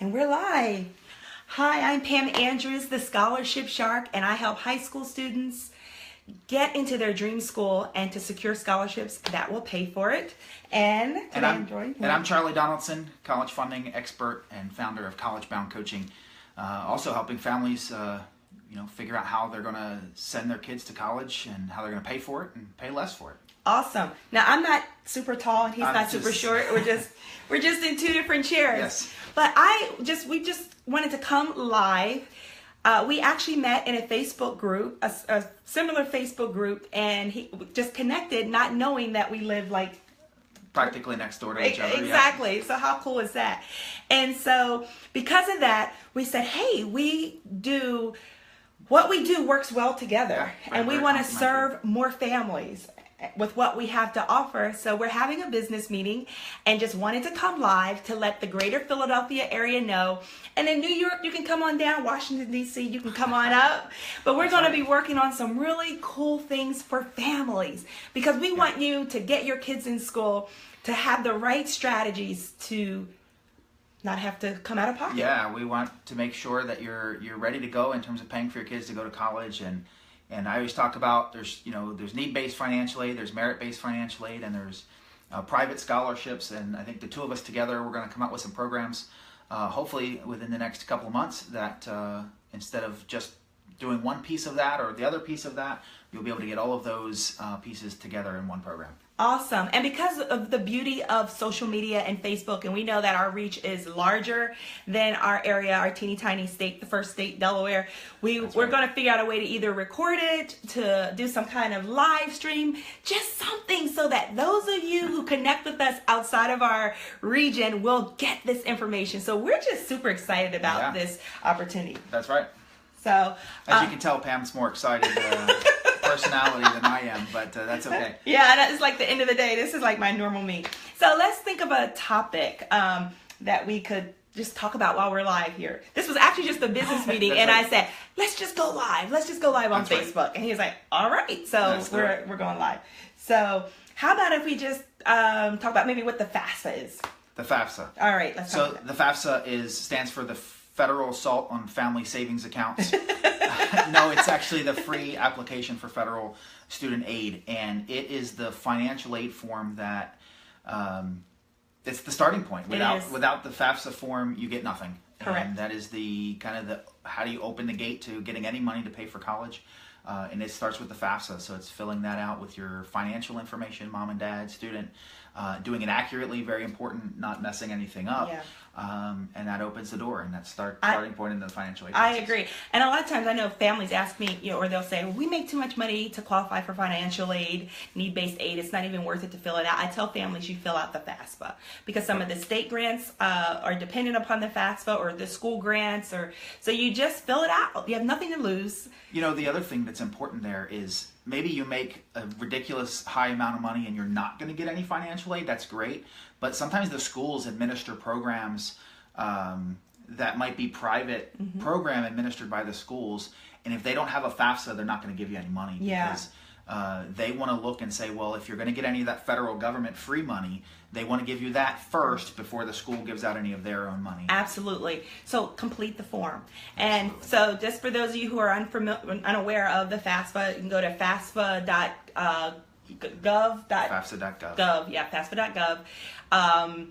And we're live. Hi, I'm Pam Andrews, the Scholarship Shark, and I help high school students get into their dream school and to secure scholarships that will pay for it. And I'm Charlie Donaldson, college funding expert and founder of College Bound Coaching, also helping families figure out how they're going to send their kids to college and how they're going to pay for it and pay less for it. Awesome. Now, I'm not super tall and he's not super short. We're just in two different chairs. Yes. But we just wanted to come live. We actually met in a Facebook group, a similar Facebook group, and he just connected, not knowing that we live like practically next door to each other. Exactly. Yeah. So how cool is that? And so because of that, we said, hey, what we do works well together, and we want to serve more families with what we have to offer. So we're having a business meeting and just wanted to come live to let the greater Philadelphia area know. And in New York, you can come on down. Washington, D.C., you can come on up. But we're going to be working on some really cool things for families because we want you to get your kids in school, to have the right strategies to not have to come out of pocket. Yeah, we want to make sure that you're ready to go in terms of paying for your kids to go to college. And I always talk about there's need-based financial aid, there's merit-based financial aid, and there's private scholarships. And I think the two of us together, we're going to come up with some programs, hopefully within the next couple of months, that instead of just doing one piece of that or the other piece of that, you'll be able to get all of those pieces together in one program. Awesome. And because of the beauty of social media and Facebook, and we know that our reach is larger than our area, our teeny tiny state, the first state, Delaware, we're going to figure out a way to either record it, to do some kind of live stream, just something so that those of you who connect with us outside of our region will get this information. So we're just super excited about this opportunity. That's right. So, as you can tell, Pam's more excited personality than I am, but that's okay. Yeah, it's like the end of the day. This is like my normal me. So let's think of a topic that we could just talk about while we're live here. This was actually just a business meeting, and I said, let's just go live. Let's just go live on Facebook. Right. And he was like, all right. So we're going live. So how about if we just talk about maybe what the FAFSA is? The FAFSA. All right, let's talk about that. So the FAFSA stands for the Federal Assault on Family Savings Accounts. No, it's actually the free application for federal student aid, and it is the financial aid form that it's the starting point. Without the FAFSA form, you get nothing. Correct. And that is the how do you open the gate to getting any money to pay for college? And it starts with the FAFSA, so it's filling that out with your financial information, mom and dad, student, doing it accurately, very important, not messing anything up. Yeah. And that opens the door, and that's starting point in the financial aid I process. agree. And a lot of times I know families ask me, or they'll say, well, we make too much money to qualify for financial aid, need-based aid. It's not even worth it to fill it out. I tell families you fill out the FAFSA because some of the state grants are dependent upon the FAFSA, or the school grants, so you just fill it out. You have nothing to lose. The other thing that's important there is maybe you make a ridiculous high amount of money and you're not going to get any financial aid. That's great. But sometimes the schools administer programs that might be private program administered by the schools. And if they don't have a FAFSA, they're not going to give you any money because they want to look and say, well, if you're going to get any of that federal government free money, they want to give you that first before the school gives out any of their own money. Absolutely. So complete the form. And so just for those of you who are unaware of the FAFSA, you can go to FAFSA.gov. FAFSA.gov. Yeah, FAFSA.gov.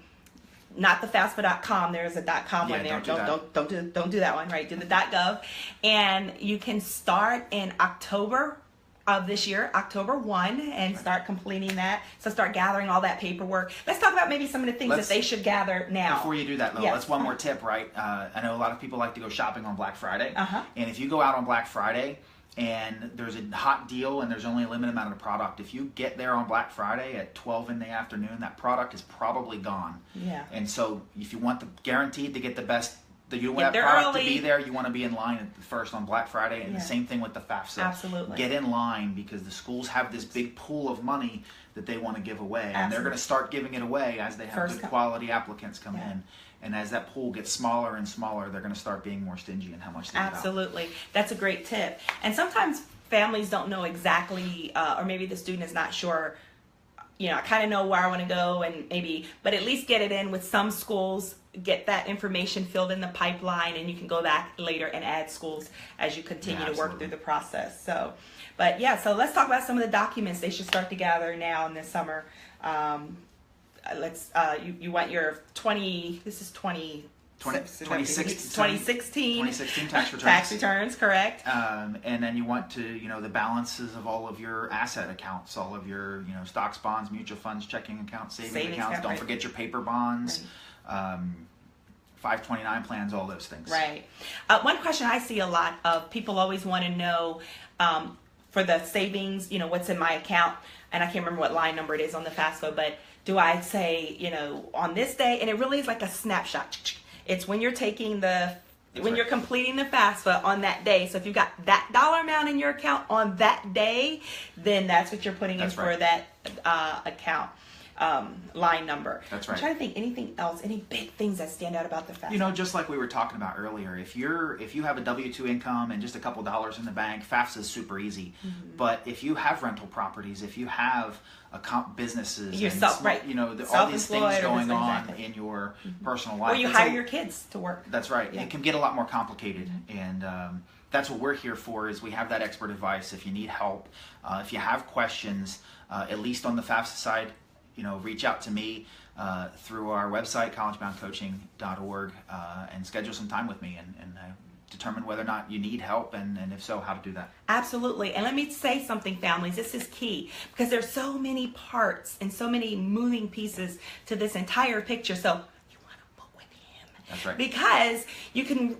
Not the FAFSA.com. There's a .com one there. Don't do that one. Right. Do the .gov, and you can start in October of this year, October 1, and start completing that. So start gathering all that paperwork. Let's talk about maybe some of the things that they should gather now. Before you do that, though, that's one more tip, right? I know a lot of people like to go shopping on Black Friday. And if you go out on Black Friday and there's a hot deal and there's only a limited amount of product, if you get there on Black Friday at 12 in the afternoon, that product is probably gone. Yeah. And so if you want guaranteed to get the best, you want that product to be there, you want to be in line at first on Black Friday, and the same thing with the FAFSA. Absolutely. Get in line because the schools have this big pool of money that they want to give away, and they're going to start giving it away as they have good quality applicants come in. And as that pool gets smaller and smaller, they're going to start being more stingy in how much they give out. Absolutely. That's a great tip. And sometimes families don't know exactly, or maybe the student is not sure I kind of know where I want to go, and maybe, but at least get it in with some schools, get that information filled in the pipeline, and you can go back later and add schools as you continue to work through the process. So, but yeah, so let's talk about some of the documents they should start to gather now in this summer. You want your 2016 tax returns. Tax returns, correct. And then you want to, the balances of all of your asset accounts, all of your, stocks, bonds, mutual funds, checking accounts, savings accounts. Don't forget your paper bonds, 529 plans, all those things. Right. One question I see a lot of people always want to know for the savings, what's in my account, and I can't remember what line number it is on the FAFSA, but do I say, on this day, and it really is like a snapshot. It's when you're taking you're completing the FAFSA on that day. So if you've got that dollar amount in your account on that day, then that's what you're putting in for that account line number. That's right. I'm trying to think anything else, any big things that stand out about the FAFSA. Just like we were talking about earlier, if you have a W-2 income and just a couple dollars in the bank, FAFSA is super easy. Mm-hmm. But if you have rental properties, if you have businesses, yourself, right? All these things going on in your personal life. Or you hire your kids to work. That's right. Yeah. It can get a lot more complicated, and that's what we're here for. Is we have that expert advice. If you need help, if you have questions, at least on the FAFSA side, reach out to me through our website, collegeboundcoaching.org, and schedule some time with me and determine whether or not you need help, and if so, how to do that. Absolutely. And let me say something, families. This is key because there's so many parts and so many moving pieces to this entire picture. So you want to book with him. That's right. Because you can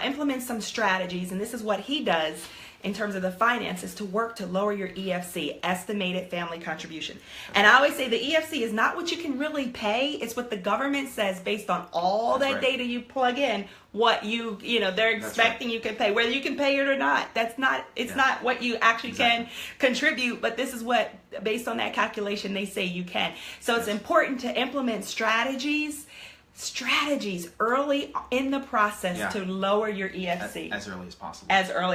implement some strategies, and this is what he does in terms of the finances to work to lower your EFC, estimated family contribution. And I always say the EFC is not what you can really pay, it's what the government says based on all that data you plug in, what they're expecting you can pay, whether you can pay it or not. It's not what you actually can contribute, but this is what, based on that calculation, they say you can. So it's important to implement strategies early in the process to lower your EFC as early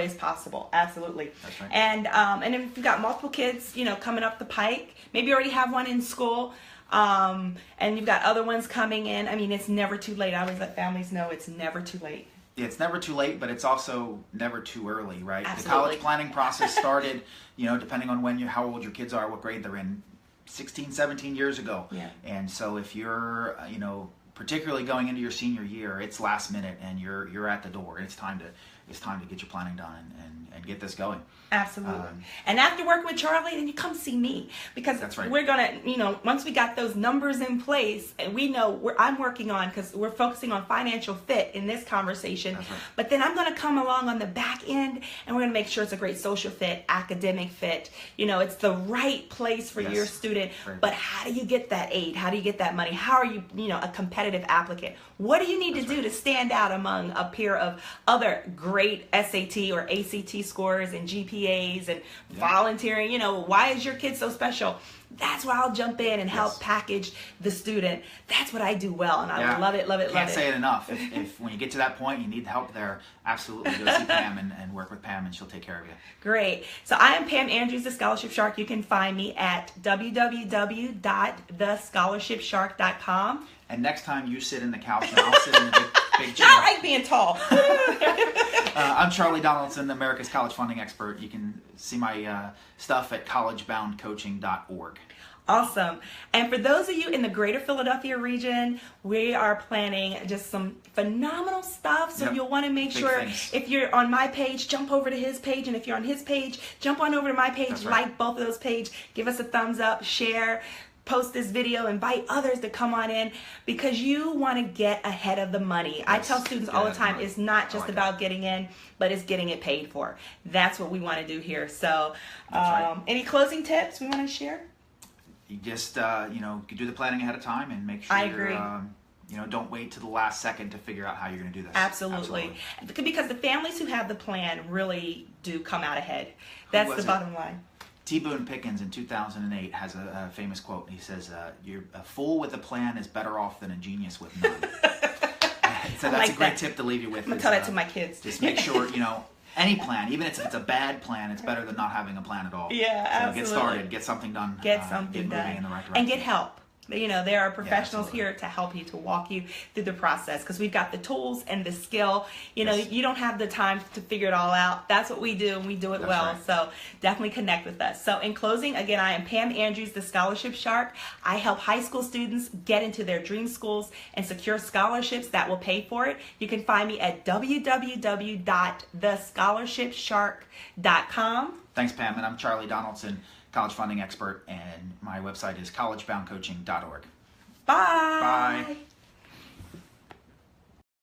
as possible. Absolutely. That's right. And if you've got multiple kids, coming up the pike, maybe you already have one in school, and you've got other ones coming in. I mean, it's never too late. I always let families know it's never too late. It's never too late, but it's also never too early, right? Absolutely. The college planning process started, depending on how old your kids are, what grade they're in, 16, 17 years ago. Yeah. And so if you're, particularly going into your senior year, it's last minute and you're at the door. It's time to get your planning done and get this going. Absolutely. And after working with Charlie, then you come see me, because that's right. We're gonna, once we got those numbers in place, and we know I'm working on, because we're focusing on financial fit in this conversation. That's right. But then I'm gonna come along on the back end, and we're gonna make sure it's a great social fit, academic fit. It's the right place for your student. Right. But how do you get that aid? How do you get that money? How are you, a competitive applicant? What do you need to do to stand out among a peer of other great SAT or ACT scores and GPAs and volunteering? Why is your kid so special? That's where I'll jump in and help package the student. That's what I do well, and I love it. Can't say it enough. If when you get to that point, you need help there, absolutely go see Pam and work with Pam, and she'll take care of you. Great. So I am Pam Andrews, the Scholarship Shark. You can find me at www.thescholarshipshark.com. And next time you sit in the couch, and I'll sit in the big chair. I like being tall. I'm Charlie Donaldson, America's college funding expert. You can see my stuff at collegeboundcoaching.org. Awesome. And for those of you in the greater Philadelphia region, we are planning just some phenomenal stuff. So you'll want to make sure if you're on my page, jump over to his page. And if you're on his page, jump on over to my page, like both of those pages, give us a thumbs up, share, post this video, invite others to come on in, because you want to get ahead of the money. Yes. I tell students all the time, it's not just about getting in, but it's getting it paid for. That's what we want to do here. So any closing tips we want to share? You just, you do the planning ahead of time and make sure I agree. Don't wait to the last second to figure out how you're going to do this. Absolutely. Because the families who have the plan really do come out ahead. That's the bottom line. T. Boone Pickens in 2008 has a famous quote. He says, a fool with a plan is better off than a genius with none. So that's a great tip to leave you with. I'm going to tell that to my kids. Just make sure, any plan, even if it's a bad plan, it's better than not having a plan at all. Yeah, so absolutely. Get started, get something done, get something get done, moving in the right direction. and get help. You know, there are professionals absolutely. here to help you, to walk you through the process, because we've got the tools and the skill. You know, Yes. you don't have the time to figure it all out. That's what we do, and we do it That's well. right. So definitely connect with us. So in closing, again, I am Pam Andrews, the Scholarship Shark. I help high school students get into their dream schools and secure scholarships that will pay for it. You can find me at www.thescholarshipshark.com. Thanks, Pam. And I'm Charlie Donaldson, college funding expert, and my website is collegeboundcoaching.org. Bye. Bye.